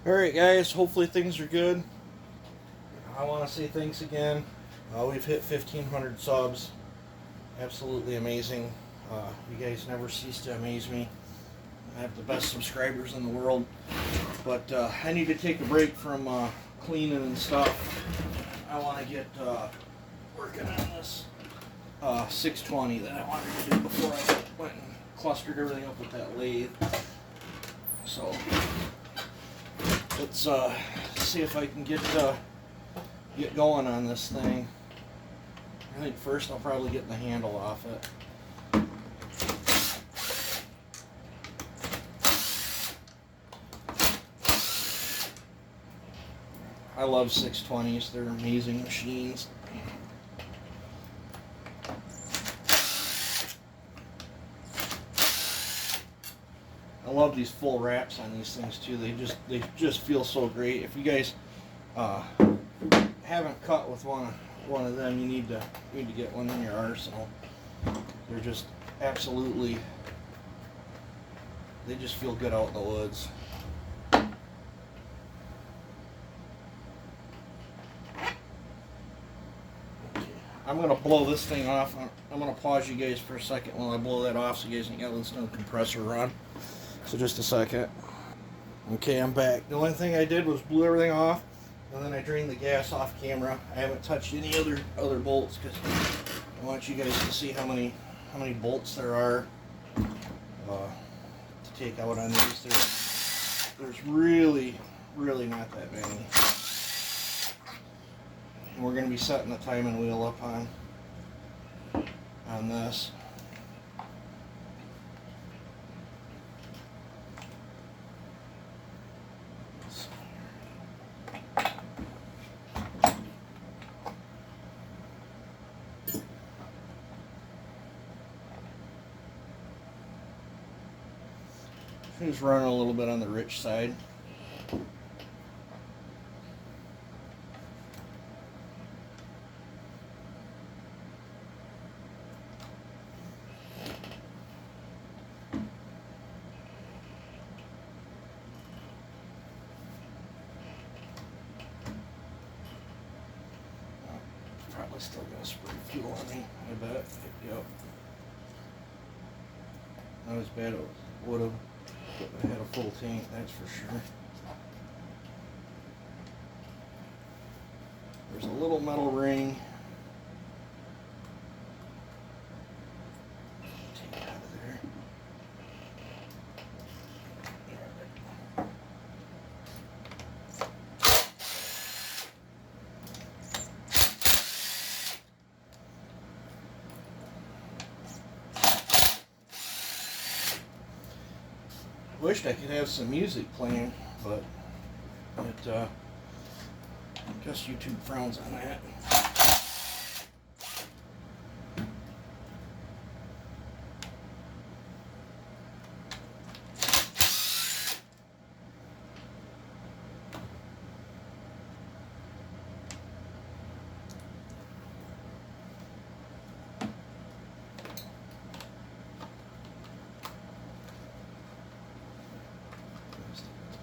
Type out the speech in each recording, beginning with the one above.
Alright guys, hopefully things are good. I want to say thanks again. We've hit 1,500 subs. Absolutely amazing. You guys never cease to amaze me. I have the best subscribers in the world. But I need to take a break from cleaning and stuff. I want to get working on this 620 that I wanted to do before I went and clustered everything up with that lathe. So let's see if I can get going on this thing. I think first I'll probably get the handle off it. I love 620s, they're amazing machines. I love these full wraps on these things too. They just feel so great. If you guys haven't cut with one of them, you need to get one in your arsenal. They're just absolutely, they just feel good out in the woods. I'm going to blow this thing off. I'm going to pause you guys for a second while I blow that off so you guys can get this no compressor run. So just a second. Okay, I'm back. The only thing I did was blew everything off, and then I drained the gas off camera. I haven't touched any other bolts because I want you guys to see how many bolts there are to take out on these. There's really not that many. And we're going to be setting the timing wheel up on this. Just running a little bit on the rich side. Probably still gonna spray fuel on me, I bet. Yep. Not as bad as it would have if I had a full tank, that's for sure. There's a little metal ring. Take it out of there. Wished I could have some music playing, but I guess YouTube frowns on that.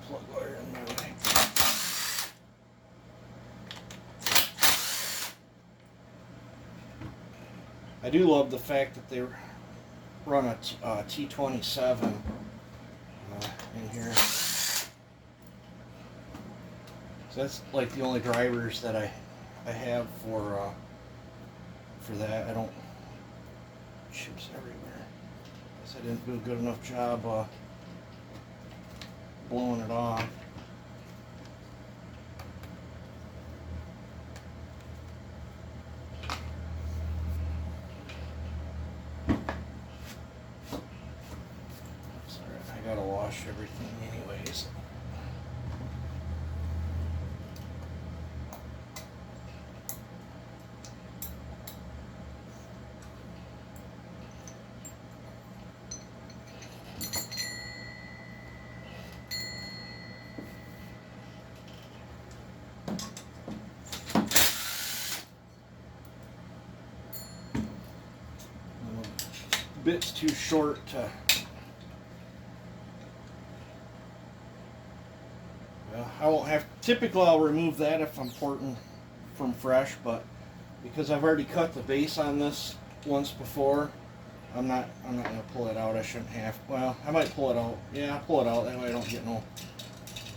Plug wire in my way. I do love the fact that they run a T27 in here. So that's like the only drivers that I have for that. I don't, chips everywhere. Guess I didn't do a good enough job blowing it off. Sorry, I gotta wash everything anyways. Bit's too short to I won't have. Typically, I'll remove that if I'm porting from fresh, but because I've already cut the base on this once before, I'm not gonna pull it out. I shouldn't have. Well, I might pull it out. Yeah, I'll pull it out. That way I don't get no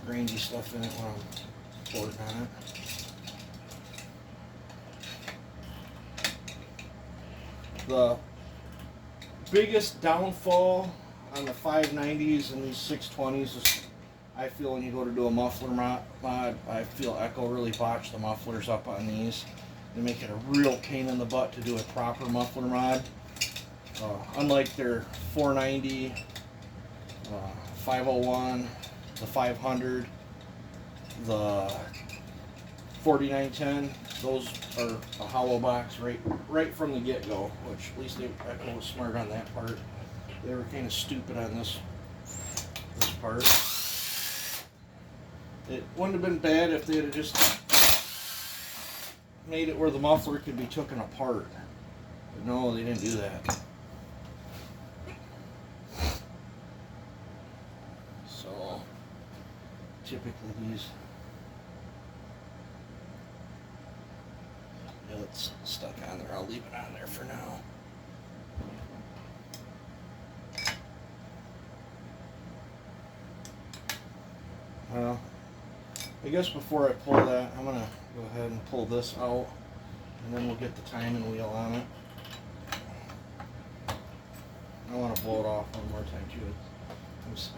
grainy stuff in it when I'm porting on it. The biggest downfall on the 590s and these 620s is, I feel, when you go to do a muffler mod, I feel Echo really botched the mufflers up on these. They make it a real pain in the butt to do a proper muffler mod. Unlike their 490, 501, the 500, the 4910, those are a hollow box right from the get-go, which at least Echo was smart on that part. They were kind of stupid on this part. It wouldn't have been bad if they had just made it where the muffler could be taken apart. But no, they didn't do that. So, typically these, yeah, it's stuck on there. I'll leave it on there for now. Well, I guess before I pull that, I'm going to go ahead and pull this out, and then we'll get the timing wheel on it. I want to blow it off one more time too.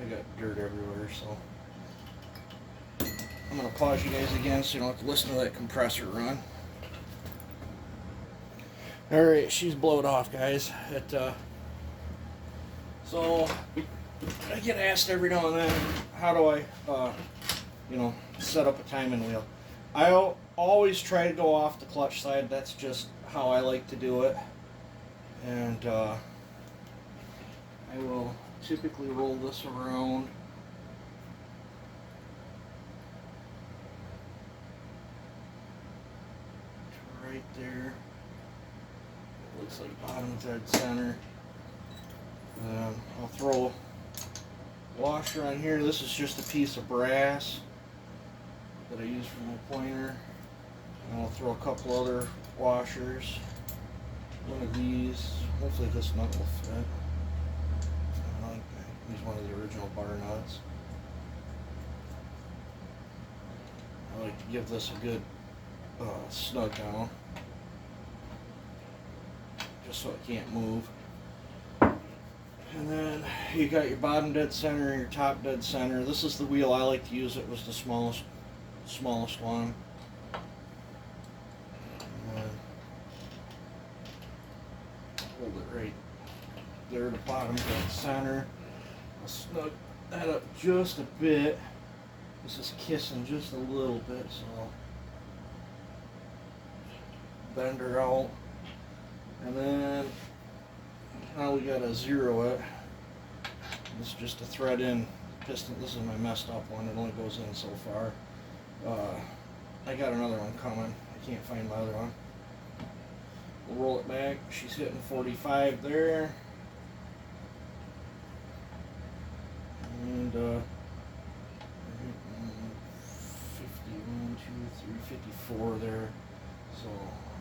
I got dirt everywhere, so I'm going to pause you guys again so you don't have to listen to that compressor run. Alright, she's blowed off, guys. So I get asked every now and then, how do I set up a timing wheel. I always try to go off the clutch side. That's just how I like to do it. And I will typically roll this around. To right there. It looks like bottom dead center. I'll throw a washer on here. This is just a piece of brass that I use for my pointer. And I'll throw a couple other washers. One of these. Hopefully this nut will fit. Use one of the original bar nuts. I like to give this a good snug down, just so it can't move. And then you got your bottom dead center and your top dead center. This is the wheel I like to use. It was the smallest one. And hold it right there, the bottom dead center. I'll snug that up just a bit. This is kissing just a little bit, so I'll bend her out. And then now we gotta zero it. This is just a thread in piston. This is my messed up one. It only goes in so far. I got another one coming. I can't find my other one. We'll roll it back. She's hitting 45 there. And 51, 2, 3, 54 there. So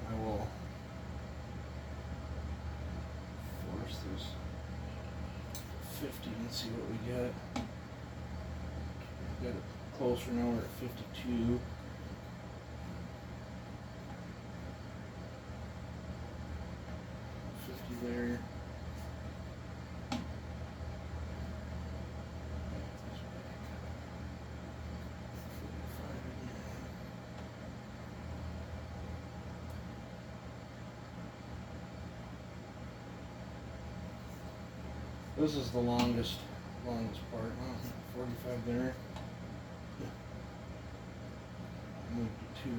I will force this 50 and see what we get. Got it closer now. We're at 52. There. This is the longest part. 45 there. Move to 2.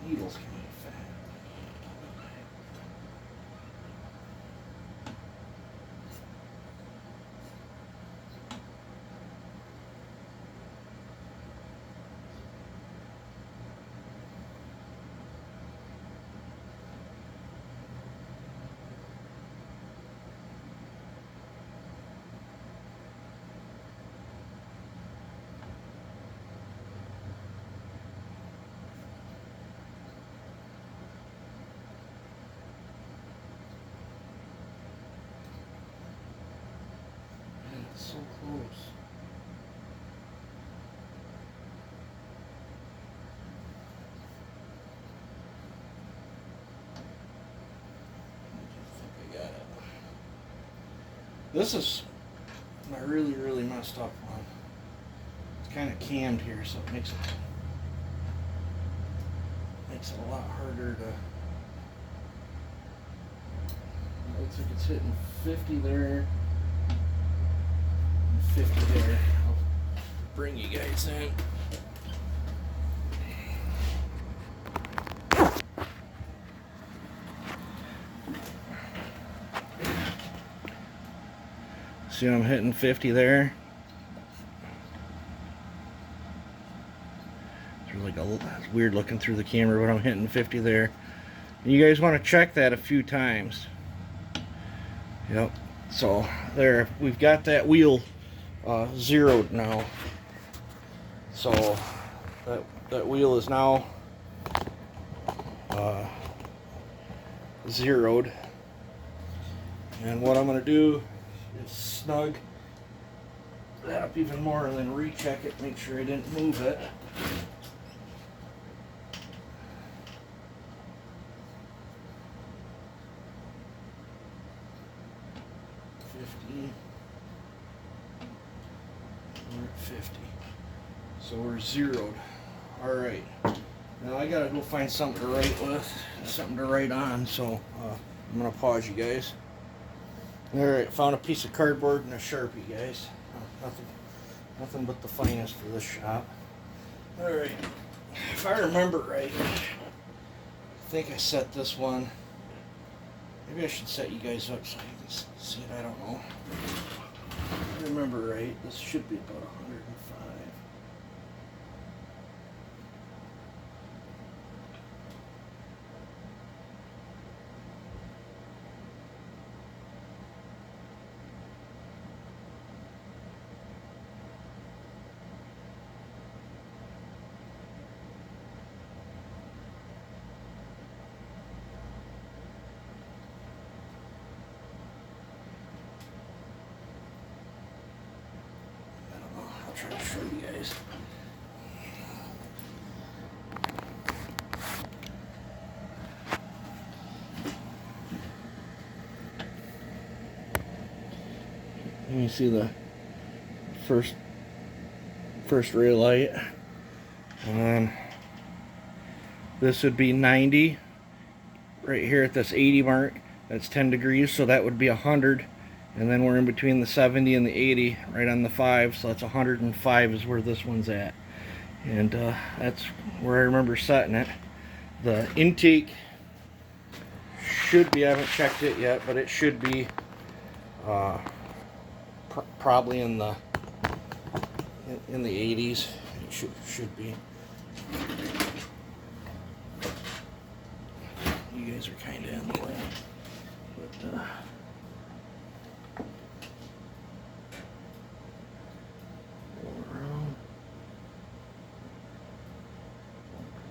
Needles can be fat. Oops. I think I got it. This is my really messed up one. It's kind of cammed here, so it makes it a lot harder to. Looks like it's hitting 50 there, and 50 there. I'll bring you guys in. See, I'm hitting 50 there. It's weird looking through the camera, but I'm hitting 50 there. And you guys want to check that a few times. Yep. So there, we've got that wheel zeroed now. So that wheel is now zeroed. And what I'm going to do is snug that up even more and then recheck it, make sure I didn't move it. We're at 50. So we're zeroed. Alright. Now I gotta go find something to write with, something to write on, so I'm gonna pause you guys. Alright, found a piece of cardboard and a Sharpie, guys. Nothing but the finest for this shop. Alright. If I remember right, I think I set this one. Maybe I should set you guys up so you can see it, I don't know. If I remember right, this should be about 105. I'll try to show you guys. You see the first ray of light, and then this would be 90 right here at this 80 mark. That's 10 degrees, so that would be 100. And then we're in between the 70 and the 80, right on the 5, so that's 105 is where this one's at. And that's where I remember setting it. The intake should be, I haven't checked it yet, but it should be probably in the 80s. It should be. You guys are kind of in the way, but around.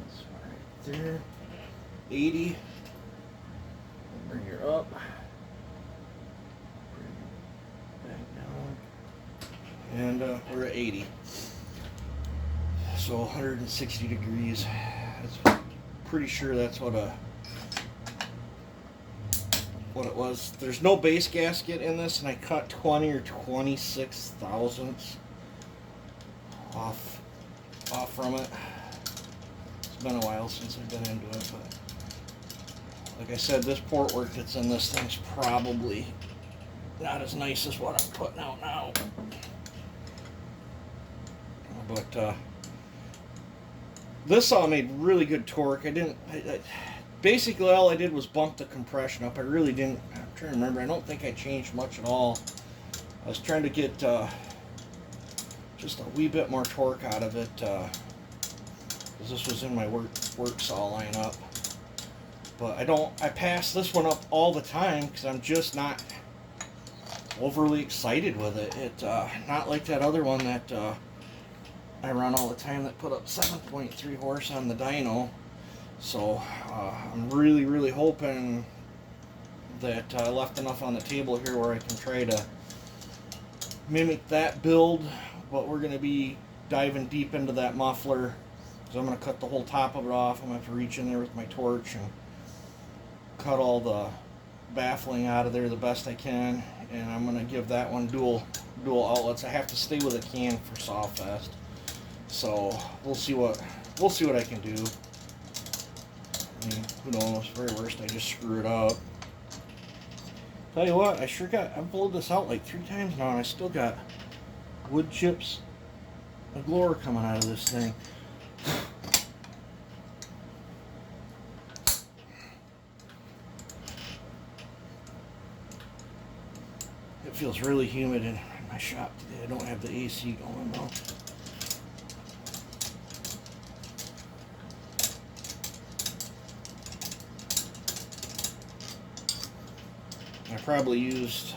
That's right there. 80. Bring her up. Bring it back down. And we're at 80. So 160 degrees. That's pretty sure that's what it was. There's no base gasket in this, and I cut 20 or 26 thousandths off from it. It's been a while since I've been into it, but like I said, this port work that's in this thing's probably not as nice as what I'm putting out now. But this saw made really good torque. Basically all I did was bump the compression up. I really didn't, I'm trying to remember, I don't think I changed much at all. I was trying to get just a wee bit more torque out of it, because this was in my work saw lineup. But I pass this one up all the time because I'm just not overly excited with it. Not like that other one that I run all the time that put up 7.3 horse on the dyno. So I'm really hoping that I left enough on the table here where I can try to mimic that build, but we're going to be diving deep into that muffler. So I'm going to cut the whole top of it off. I'm going to have to reach in there with my torch and cut all the baffling out of there the best I can. And I'm going to give that one dual outlets. I have to stay with a can for Sawfest. So we'll see what I can do. I mean, who knows? Very worst, I just screw it up. Tell you what, I've blown this out like 3 times now, and I still got wood chips of galore coming out of this thing. It feels really humid in my shop today. I don't have the AC going though. I probably used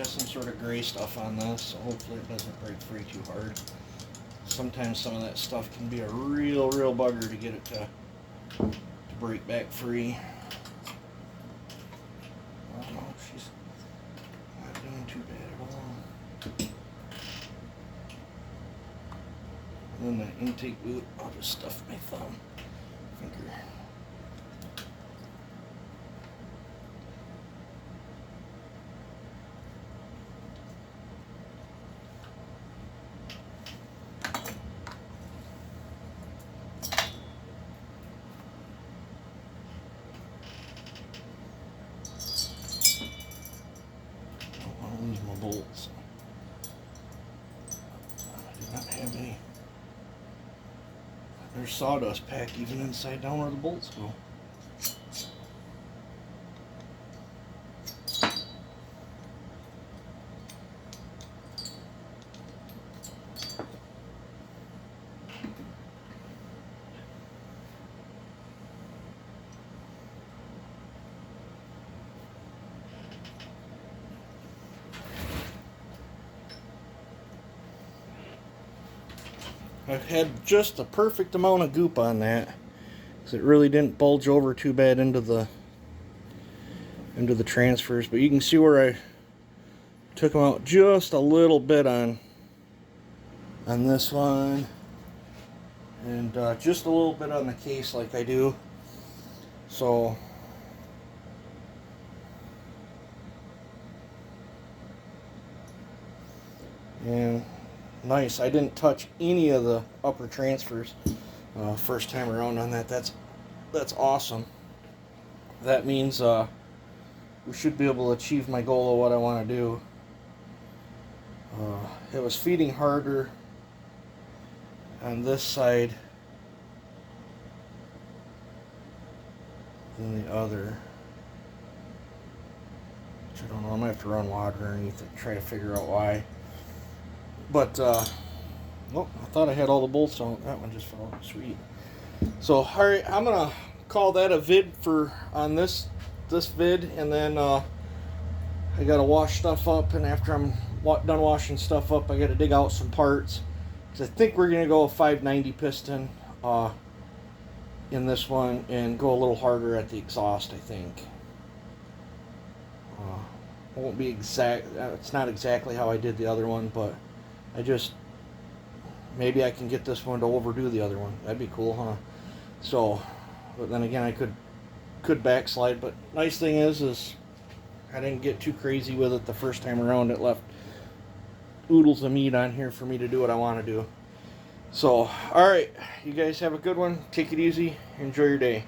some sort of gray stuff on this, so hopefully it doesn't break free too hard. Sometimes some of that stuff can be a real bugger to get it to break back free. Oh no, she's not doing too bad at all. And then the intake boot, I'll just stuff my finger. Lose my bolts. I do not have any. There's sawdust packed even inside down where the bolts go. I've had just the perfect amount of goop on that, because it really didn't bulge over too bad into the transfers. But you can see where I took them out just a little bit on this one, and just a little bit on the case like I do. So and nice. I didn't touch any of the upper transfers first time around on that. That's awesome. That means we should be able to achieve my goal of what I want to do. It was feeding harder on this side than the other. Which I don't know. I'm going to have to run water underneath it, try to figure out why. But, well, I thought I had all the bolts on. That one just fell out. Sweet. So, alright, I'm going to call that a vid on this vid. And then I got to wash stuff up. And after I'm done washing stuff up, I got to dig out some parts. Because I think we're going to go a 590 piston in this one. And go a little harder at the exhaust, I think. Won't be exact. It's not exactly how I did the other one, but maybe I can get this one to overdo the other one. That'd be cool, huh? So, but then again, I could backslide. But nice thing is I didn't get too crazy with it the first time around. It left oodles of meat on here for me to do what I want to do. So, all right, you guys have a good one. Take it easy. Enjoy your day.